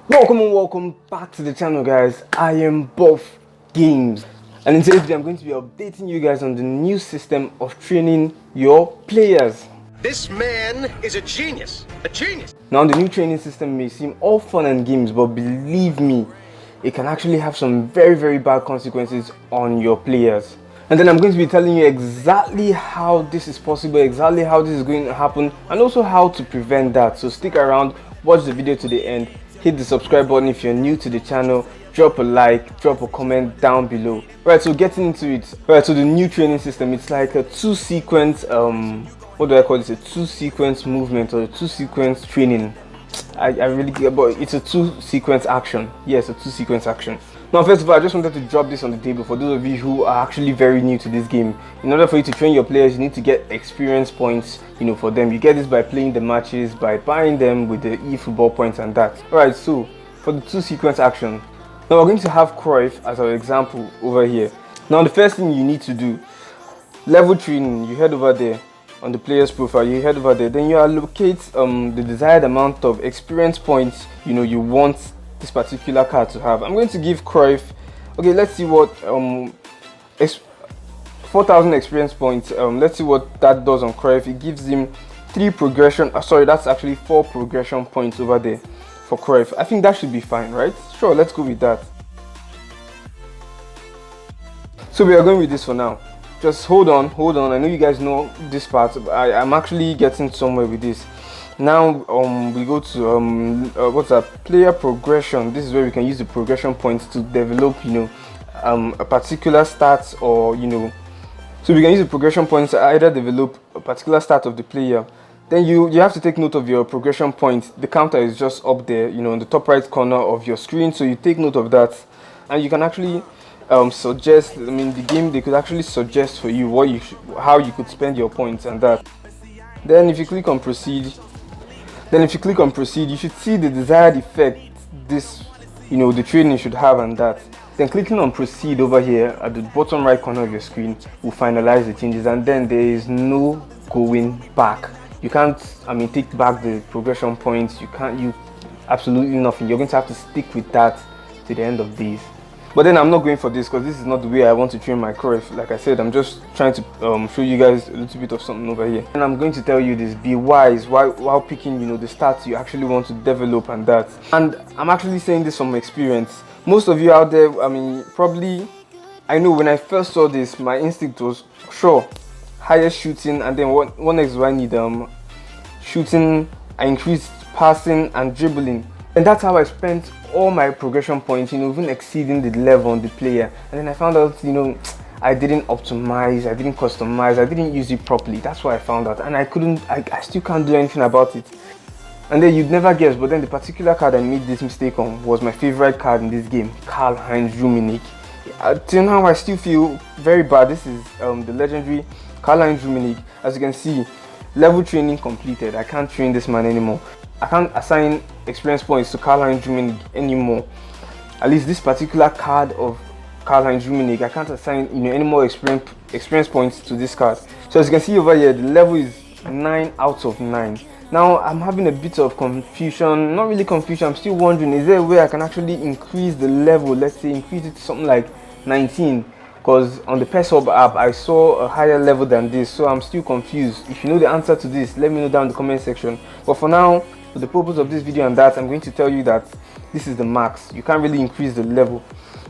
Welcome and welcome back to the channel, guys. I am Buff Games, and in today's video I'm going to be updating you guys on the new system of training your players. This man is a genius. Now, the new training system may seem all fun and games, but believe me, it can actually have some very bad consequences on your players. And then I'm going to be telling you exactly how this is possible, exactly how this is going to happen, and also how to prevent that. So stick around, watch the video to the end, hit the subscribe button if you're new to the channel, drop a like, drop a comment down below. Right, so getting into it. Right, so the new training system, it's like a two-sequence what do I call this? A two-sequence movement or a two-sequence training. I really get, but it's a two-sequence action. Yes, a two-sequence action. Now, first of all, I just wanted to drop this on the table for those of you who are actually very new to this game. In order for you to train your players, you need to get experience points, for them. You get this by playing the matches, by buying them with the eFootball points and that. Alright, so for the two-sequence action, now we're going to have Cruyff as our example over here. Now, the first thing you need to do, level training, you head over there. On the player's profile, you head over there, then you allocate the desired amount of experience points you want this particular card to have. I'm going to give Cruyff, okay, let's see what 4,000 experience points. Let's see what that does on Cruyff. It gives him 3 progression, sorry, that's actually 4 progression points over there for Cruyff. I think that should be fine, right? Sure, let's go with that. So we are going with this for now. Just hold on. I know you guys know this part, but I'm actually getting somewhere with this. Now we go to what's that? Player progression. This is where we can use the progression points to develop a particular stats, or so we can use the progression points to either develop a particular stat of the player. Then you have to take note of your progression points. The counter is just up there, in the top right corner of your screen, so you take note of that, and you can actually suggest, the game, they could actually suggest for you how you could spend your points and that. Then if you click on proceed, you should see the desired effect this the training should have and that. Then clicking on proceed over here at the bottom right corner of your screen will finalize the changes, and then there is no going back. You can't take back the progression points. You absolutely nothing. You're going to have to stick with that to the end of these. But then I'm not going for this because this is not the way I want to train my Cruyff. Like I said, I'm just trying to show you guys a little bit of something over here. And I'm going to tell you this: be wise while picking the stats you actually want to develop and that. And I'm actually saying this from experience. Most of you out there, probably, I know when I first saw this, my instinct was sure higher shooting, and then what next do I need? Shooting, I increased passing and dribbling. And that's how I spent all my progression points, even exceeding the level on the player. And then I found out, I didn't optimize, I didn't customize, I didn't use it properly. That's what I found out, and I still can't do anything about it. And then you'd never guess, but then the particular card I made this mistake on was my favorite card in this game, Karl-Heinz Rummenigge. Till now, I still feel very bad. This is the legendary Karl-Heinz Rummenigge. As you can see, level training completed. I can't train this man anymore. I can't assign experience points to Karl-Heinz Rummenigge anymore. At least this particular card of Karl-Heinz Rummenigge, I can't assign any more experience points to this card. So as you can see over here, the level is 9 out of 9. Now I'm having a bit of confusion. Not really confusion. I'm still wondering, is there a way I can actually increase the level? Let's say increase it to something like 19. Because on the PES Hub app, I saw a higher level than this, so I'm still confused. If you know the answer to this, let me know down in the comment section. But for now, for the purpose of this video and that, I'm going to tell you that this is the max. You can't really increase the level.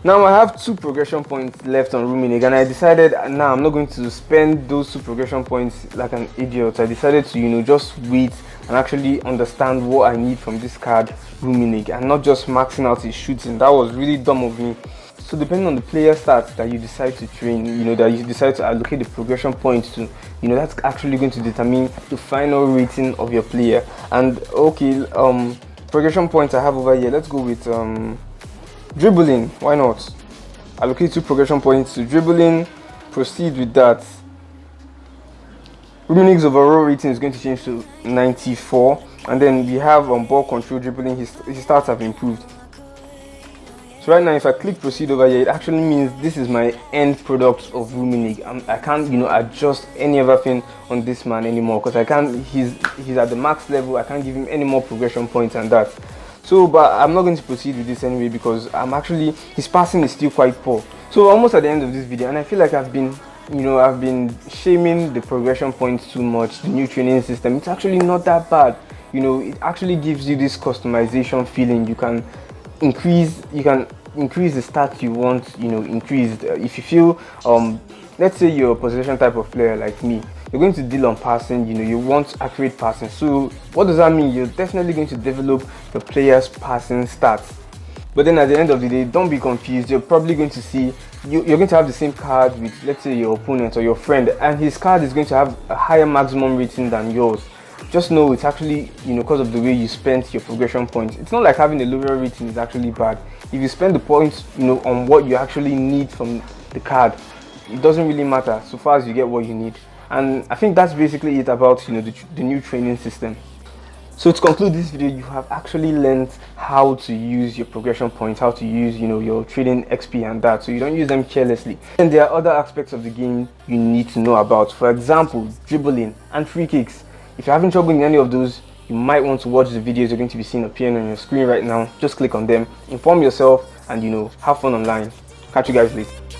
Now I have 2 progression points left on Rummenigge, and I decided now I'm not going to spend those 2 progression points like an idiot. I decided to just wait and actually understand what I need from this card Rummenigge, and not just maxing out his shooting. That was really dumb of me. So depending on the player stats that you decide to train, that you decide to allocate the progression points to, that's actually going to determine the final rating of your player. And okay, progression points I have over here. Let's go with dribbling. Why not? Allocate 2 progression points to dribbling. Proceed with that. Rummenigge's overall rating is going to change to 94, and then we have on ball control, dribbling. His stats have improved. So right now, if I click proceed over here, it actually means this is my end product of Rummenigge. I can't, adjust any other thing on this man anymore because I can't. He's at the max level. I can't give him any more progression points and that. So, but I'm not going to proceed with this anyway because his passing is still quite poor. So almost at the end of this video, and I feel like I've been shaming the progression points too much, the new training system. It's actually not that bad. It actually gives you this customization feeling. You can increase the stats you want, increased. If you feel, let's say you're a possession type of player like me, you're going to deal on passing, you want accurate passing. So what does that mean? You're definitely going to develop the player's passing stats. But then at the end of the day, don't be confused. You're probably going to see, you're going to have the same card with, let's say, your opponent or your friend, and his card is going to have a higher maximum rating than yours. Just know it's actually, because of the way you spent your progression points. It's not like having a lower rating is actually bad. If you spend the points, on what you actually need from the card, it doesn't really matter so far as you get what you need. And I think that's basically it about the new training system. So to conclude this video, you have actually learned how to use your progression points, how to use your training XP and that, so you don't use them carelessly. And there are other aspects of the game you need to know about. For example, dribbling and free kicks. If you're having trouble in any of those, you might want to watch the videos you're going to be seeing appearing on your screen right now. Just click on them, inform yourself, and have fun online. Catch you guys later.